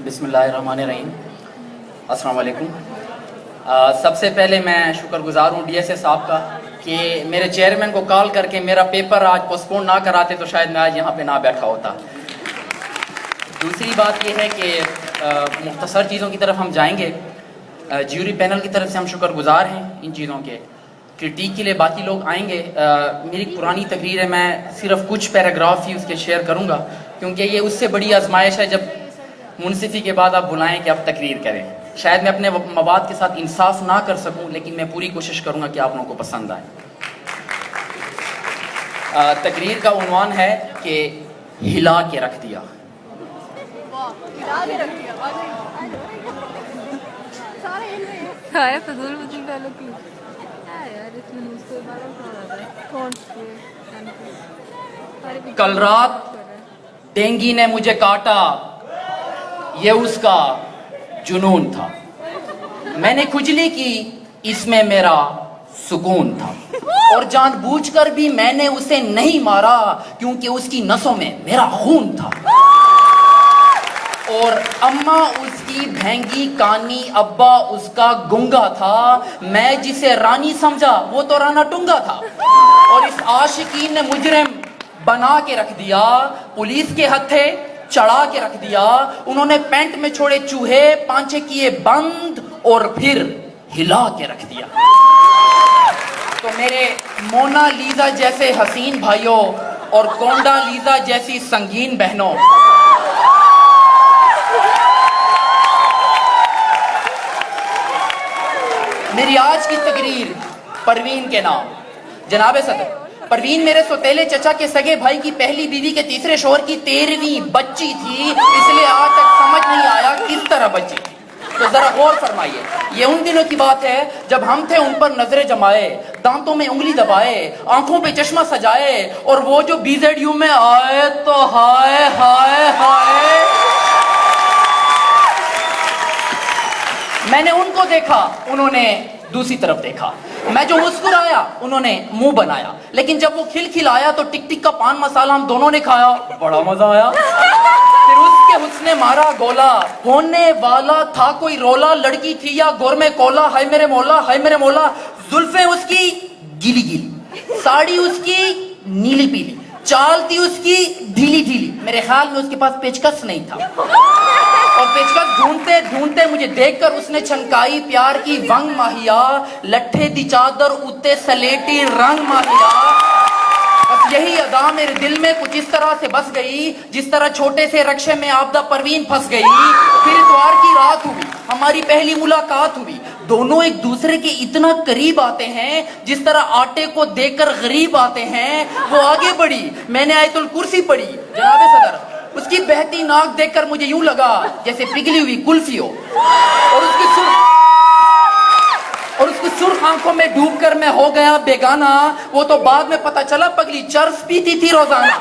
بسم اللہ الرحمن الرحیم. السلام علیکم. سب سے پہلے میں شکر گزار ہوں ڈی ایس اے صاحب کا کہ میرے چیئرمین کو کال کر کے میرا پیپر آج پوسٹپون نہ کراتے تو شاید میں آج یہاں پہ نہ بیٹھا ہوتا. دوسری بات یہ ہے کہ مختصر چیزوں کی طرف ہم جائیں گے. جیوری پینل کی طرف سے ہم شکر گزار ہیں ان چیزوں کے. کرٹیک کے لیے باقی لوگ آئیں گے. میری پرانی تقریر ہے, میں صرف کچھ پیراگراف ہی اس کے شیئر کروں گا کیونکہ یہ اس سے بڑی آزمائش ہے جب منصفی کے بعد آپ بلائیں کہ آپ تقریر کریں. شاید میں اپنے مواد کے ساتھ انصاف نہ کر سکوں لیکن میں پوری کوشش کروں گا کہ آپ لوگوں کو پسند آئے. تقریر کا عنوان ہے کہ ہلا کے رکھ دیا. کل رات ڈینگی نے مجھے کاٹا, یہ اس کا جنون تھا. میں نے کھجلی کی, اس میں میرا سکون تھا. اور جان بوجھ کر بھی میں نے اسے نہیں مارا کیونکہ اس کی نسوں میں میرا خون تھا. اور اماں اس کی بھینگی کانی, ابا اس کا گنگا تھا. میں جسے رانی سمجھا وہ تو رانا ٹنگا تھا. اور اس عاشقین نے مجرم بنا کے رکھ دیا. پولیس کے ہتھے چڑھا کے رکھ دیا. انہوں نے پینٹ میں چھوڑے چوہے, پانچے کیے بند اور پھر ہلا کے رکھ دیا. تو میرے مونا لیزا جیسے حسین بھائیوں اور کونڈا لیزا جیسی سنگین بہنوں, میری آج کی تقریر پروین کے نام. جناب صدر, پروین میرے سوتیلے چچا کے سگے بھائی کی پہلی بیوی کے تیسرے شوہر کی 13ویں بچی تھی, اس لیے آج تک سمجھ نہیں آیا کس طرح بچی. تو ذرا غور فرمائیے, یہ ان دنوں کی بات ہے جب ہم تھے ان پر نظریں جمائے, دانتوں میں انگلی دبائے, آنکھوں پہ چشمہ سجائے, اور وہ جو BZU میں آئے تو ہائے ہائے ہائے. میں نے ان کو دیکھا, انہوں نے دوسری طرف دیکھا. میں جو مسکرایا انہوں نے منہ بنایا. لیکن جب وہ کھل کھل آیا تو ٹک ٹک کا پان مسالہ ہم دونوں نے کھایا, بڑا مزہ آیا. پھر اس کے حسن نے مارا گولا, ہونے والا تھا کوئی رولا. لڑکی تھی یا گور میں کولا, ہائے میرے مولا ہائے میرے مولا. زلفیں اس کی گیلی گیلی, ساڑی اس کی نیلی پیلی, چال تھی اس کی ڈھیلی ڈھیلی. میرے خیال میں اس کے پاس پیچکس نہیں تھا. اور پیچکس ڈھونڈتے ڈھونڈتے مجھے دیکھ کر اس نے چھنکائی پیار کی ونگ ماہیا. لٹھے دی چادر اتے سلیٹی رنگ ماہیا. بس یہی ادا میرے دل میں کچھ اس طرح سے بس گئی جس طرح چھوٹے سے رکشے میں آبدہ پروین پھنس گئی. پھر اتوار کی رات ہوئی, ہماری پہلی ملاقات ہوئی. دونوں ایک دوسرے کے اتنا قریب آتے ہیں جس طرح آٹے کو دیکھ کر غریب آتے ہیں. وہ آگے بڑھی, میں نے آیت الکرسی پڑھی. جناب صدر, اس کی بہتی ناک دیکھ کر مجھے یوں لگا جیسے پگھلی ہوئی کلفی ہو. اور اس کی سرخ آنکھوں میں ڈوب کر میں ہو گیا بیگانہ. وہ تو بعد میں پتہ چلا پگلی چرس پیتی تھی روزانہ.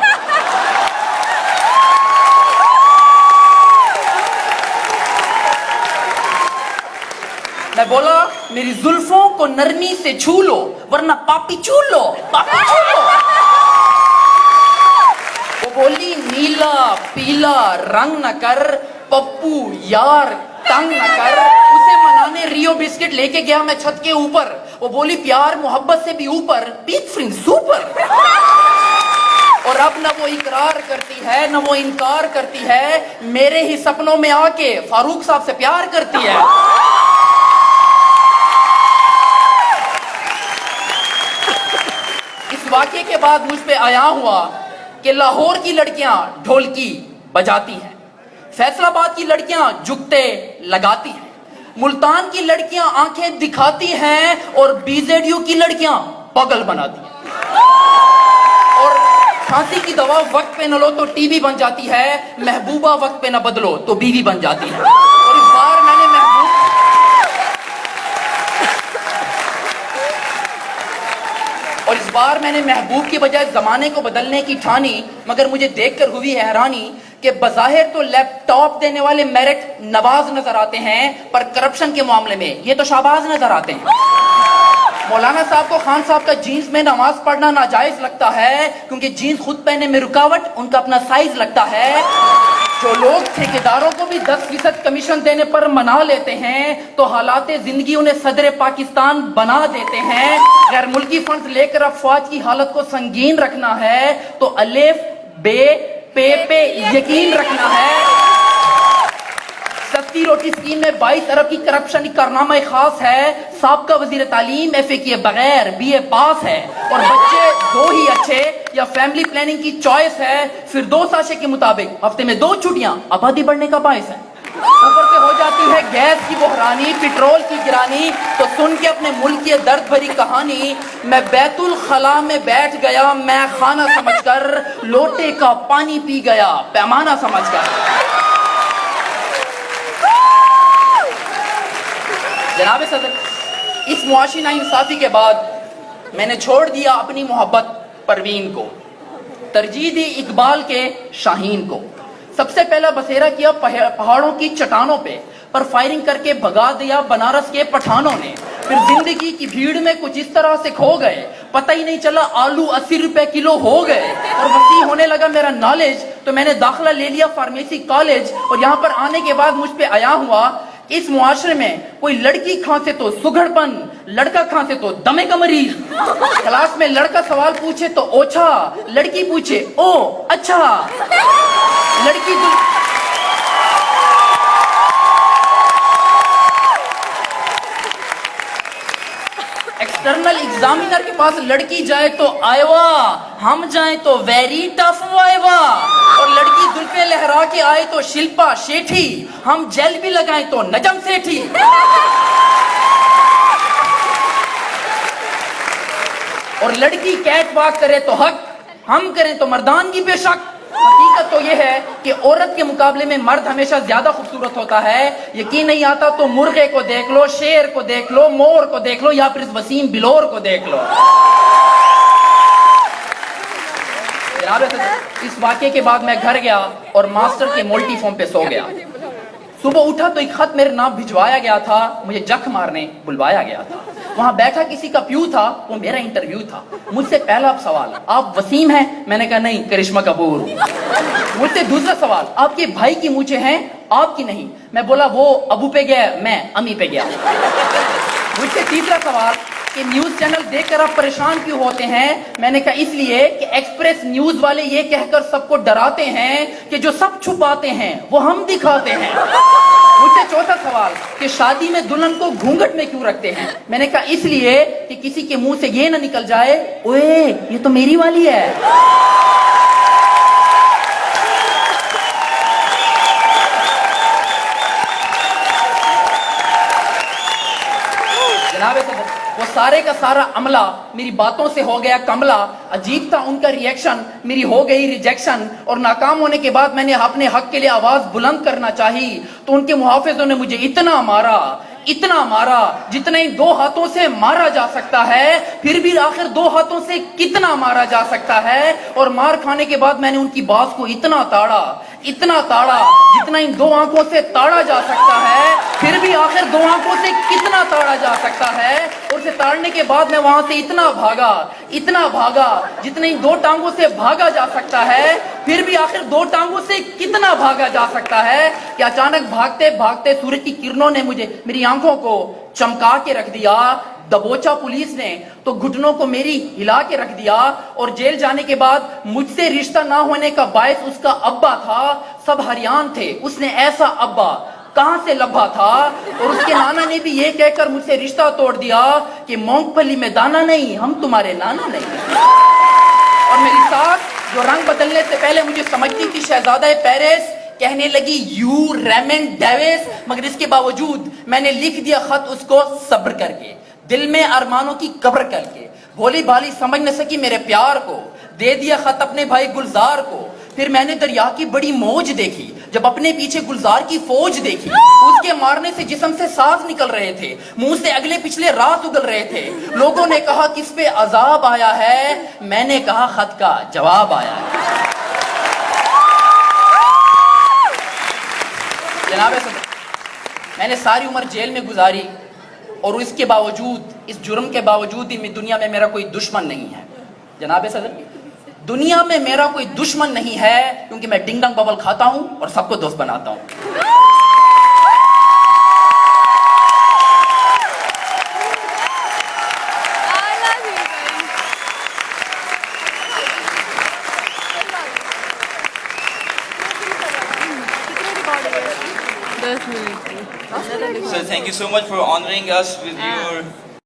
میں بولا میری زلفوں کو نرمی سے چھو لو ورنہ پاپی چول لو, پاپی چول لو. وہ بولی نیلا پیلا رنگ نہ کر, پپو یار تنگ نہ کر. اسے منانے ریو بسکٹ لے کے گیا میں چھت کے اوپر. وہ بولی پیار محبت سے بھی اوپر, پیک فرنگ سوپر. اور اب نہ وہ اقرار کرتی ہے نہ وہ انکار کرتی ہے, میرے ہی سپنوں میں آ کے فاروق صاحب سے پیار کرتی ہے. اس واقعے کے بعد مجھ پہ آیا ہوا کہ لاہور کی لڑکیاں ڈھولکی بجاتی ہیں, فیصل آباد کی لڑکیاں جگتے لگاتی ہیں, ملتان کی لڑکیاں آنکھیں دکھاتی ہیں, اور BZU کی لڑکیاں پاگل بناتی ہیں. اور کھانسی کی دوا وقت پہ نہ لو تو ٹی بی بن جاتی ہے, محبوبہ وقت پہ نہ بدلو تو بیوی بن جاتی ہے. اور اس بار میں نے محبوب کی بجائے زمانے کو بدلنے کی ٹھانی. مگر مجھے دیکھ کر ہوئی حیرانی کہ بظاہر تو لیپ ٹاپ دینے والے میرٹ نواز نظر آتے ہیں, پر کرپشن کے معاملے میں یہ تو شہباز نظر آتے ہیں. مولانا صاحب کو خان صاحب کا جینز میں نماز پڑھنا ناجائز لگتا ہے کیونکہ جینز خود پہننے میں رکاوٹ ان کا اپنا سائز لگتا ہے. جو لوگ ٹھیکیداروں کو بھی 10% کمیشن دینے پر منا لیتے ہیں تو حالات زندگی انہیں صدر پاکستان بنا دیتے ہیں. غیر ملکی فنڈز لے کر افواج کی حالت کو سنگین رکھنا ہے تو الف بے پے یقین رکھنا ہے. سستی روٹی اسکیم میں 22 ارب کی کرپشن کارنامہ خاص ہے. سابقہ وزیر تعلیم ایف اے کیے بغیر بی اے پاس ہے اور بچے 2 ہی اچھے یا فیملی پلاننگ کی چوائس ہے. پھر 2 ساشے کے مطابق ہفتے میں 2 چھٹیاں آبادی بڑھنے کا باعث ہے. اوپر سے ہو جاتی ہے گیس کی بحرانی, پیٹرول کی گرانی. تو سن کے اپنے ملک کی درد بھری کہانی میں بیت الخلا میں بیٹھ گیا, میں خانہ سمجھ کر لوٹے کا پانی پی گیا پیمانہ سمجھ کر. جناب صدر, اس معاشی ناانصافی کے بعد میں نے چھوڑ دیا اپنی محبت پروین کو, ترجیح دی اقبال کے شاہین کو. سب سے پہلا بسیرا کیا پہاڑوں کی چٹانوں پہ, پر فائرنگ کر کے بھگا دیا بنارس کے پٹھانوں نے. پھر زندگی کی بھیڑ میں کچھ اس طرح سے کھو گئے, پتہ ہی نہیں چلا آلو 80 روپے کلو ہو گئے. اور وسیع ہونے لگا میرا نالج تو میں نے داخلہ لے لیا فارمیسی کالج. اور یہاں پر آنے کے بعد مجھ پہ آیا ہوا اس معاشرے میں کوئی لڑکی کھانسے تو سگڑ پن, لڑکا کھانسے تو دمے کا مریض. کلاس میں لڑکا سوال پوچھے تو اوچھا, لڑکی پوچھے او اچھا. لڑکی ایکسٹرنل ایگزامینر کے پاس لڑکی جائے تو آئیوا, ہم جائیں تو ویری ٹف وائیوا. اور لڑکی زلفیں لہرا کے آئے تو شلپا شیٹھی, ہم جیل بھی لگائیں تو نجم سیٹھی. اور لڑکی کیٹ واک کرے تو حق, ہم کریں تو مردانگی پہ شک. حقیقت تو یہ ہے کہ عورت کے مقابلے میں مرد ہمیشہ زیادہ خوبصورت ہوتا ہے. یقین نہیں آتا تو مرغے کو دیکھ لو, شیر کو دیکھ لو, مور کو دیکھ لو, یا پھر وسیم بلور کو دیکھ لو. جناب اس واقعے کے بعد میں گھر گیا اور ماسٹر کے مولٹی فارم پہ سو گیا. صبح اٹھا تو ایک خط میرے نام بھجوایا گیا تھا, مجھے جک مارنے بلوایا گیا تھا. وہاں بیٹھا کسی کا پیو تھا, وہ میرا انٹرویو تھا. مجھ سے پہلا سوال, آپ وسیم ہیں؟ میں نے کہا نہیں, کرشمہ کپور. مجھ سے دوسرا سوال, آپ کے بھائی کی مونچھیں ہیں آپ کی نہیں؟ میں بولا وہ ابو پہ گیا, میں امی پہ گیا. مجھ سے تیسرا سوال کہ نیوز چینل دیکھ کر آپ پریشان کیوں ہوتے ہیں؟ میں نے کہا اس لیے کہ ایکسپریس نیوز والے یہ کہہ کر سب کو ڈراتے ہیں کہ جو سب چھپاتے ہیں وہ ہم دکھاتے ہیں. مجھ سے چوتھا سوال کہ شادی میں دلہن کو گھونگھٹ میں کیوں رکھتے ہیں؟ میں نے کہا اس لیے کہ کسی کے منہ سے یہ نہ نکل جائے اوے یہ تو میری والی ہے. جناب وہ سارے کا سارا عملہ میری باتوں سے ہو گیا کملا. عجیب تھا ان کا ریئیکشن, میری ہو گئی ریجیکشن. اور ناکام ہونے کے بعد میں نے اپنے حق کے لیے آواز بلند کرنا چاہی تو ان کے محافظوں نے مجھے اتنا مارا جتنا ہی 2 ہاتھوں سے مارا جا سکتا ہے. پھر بھی آخر 2 ہاتھوں سے کتنا مارا جا سکتا ہے. اور مار کھانے کے بعد میں نے ان کی بات کو اتنا تاڑا جتنا ان 2 آنکھوں سے تاڑا جا سکتا ہے. پھر بھی آخر 2 آنکھوں سے کتنا تاڑا جا سکتا ہے. اور اسے تاڑنے کے بعد میں وہاں سے اتنا بھاگا جتنا ان 2 ٹانگوں سے بھاگا جا سکتا ہے. پھر بھی آخر 2 ٹانگوں سے کتنا بھاگا جا سکتا ہے کہ اچانک بھاگتے بھاگتے سورج کی کرنوں نے میری آنکھوں کو چمکا کے رکھ دیا. دبوچا پولیس نے تو گھٹنوں کو میری ہلا کے رکھ دیا. اور جیل جانے کے بعد مجھ سے رشتہ نہ ہونے کا باعث اس کا ابا تھا. سب حیران تھے اس نے ایسا ابا کہاں سے لبھا تھا. اور اس کے نانا نے بھی یہ کہہ کر مجھ سے رشتہ توڑ دیا کہ مونگ پھلی میں دانا نہیں, ہم تمہارے نانا نہیں. اور میری ساتھ جو رنگ بدلنے سے پہلے مجھے سمجھتی تھی شہزادہ پیرس, کہنے لگی یو ریمنڈ ڈیوس. مگر اس کے باوجود میں نے لکھ دیا خط اس کو صبر کر کے, دل میں ارمانوں کی قبر کر کے. بھولی بھالی سمجھ نہ سکی میرے پیار کو, دے دیا خط اپنے بھائی گلزار کو. پھر میں نے دریا کی بڑی موج دیکھی جب اپنے پیچھے گلزار کی فوج دیکھی. اس کے مارنے سے جسم سے سانس نکل رہے تھے, منہ سے اگلے پچھلے رات اگل رہے تھے. لوگوں نے کہا کس پہ عذاب آیا ہے, میں نے کہا خط کا جواب آیا ہے. جناب میں نے ساری عمر جیل میں گزاری اور اس کے باوجود, اس جرم کے باوجود ہی دنیا میں میرا کوئی دشمن نہیں ہے. جناب صدر دنیا میں میرا کوئی دشمن نہیں ہے کیونکہ میں ڈنگ ڈنگ ببل کھاتا ہوں اور سب کو دوست بناتا ہوں. So thank you so much for honoring us with your